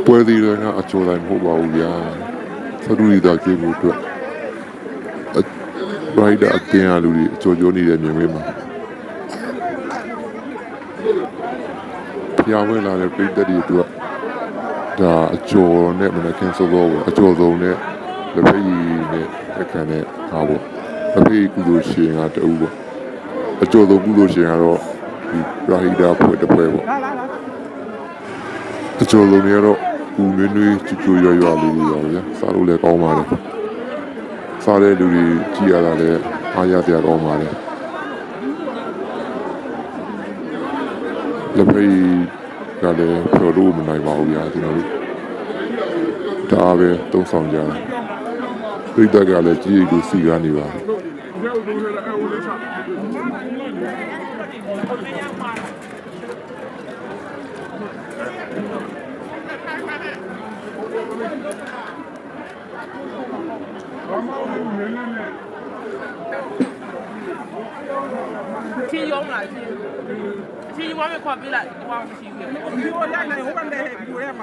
ပွဲသေးတယ်ကအကျော်တိုင်းမဟုတ်ပါဘူးဗျာသဒူရီတာကျေးဖို့အတွက်ဘိုက်တာအတင်းအလူတွေအကျော်ကျော်နေတဲ့မြင်မေးမှာဖျားဝင်လာတဲ့ပြည်သက်တွေအတွက်ဒါအကျော်နဲ့မနက်ခင်းစောစောပေါ့အကျော်စုံနဲ့လက်ဖက်ရည်နဲ့အခန်းနဲ့ဟာပေါ့လက်ဖက်ရည်ကုသိုလ်ရှင်ကတူပေါ့အကျော်စုံကုသိုလ်ရှင်ကတော့ဒီရာဟီတာဖွဲ့တစ်ဖွဲ့ပေါ့အကျော်စုံတွေကတော့ဦးနွေးနွေးချူချူရွရွလေးတွေပါဗျာစားလို့လည်းကောင်းပါတယ်စားတဲ့လူတွေကြည်ရတာလည်းအားရစရာကောင်းပါတယ်လက်ဖက်ရည်ကလည်းပြောလို့မနိုင်ပါဘူးဗျာကျွန်တော်တို့ဒါပဲသုံးဆောင်ကြတာပြိတ္တကလည်းကြည်ရည်ကိုစီကားနေပါ天用啦，天用外面快别来，我不行的。我来来，我们来不来嘛？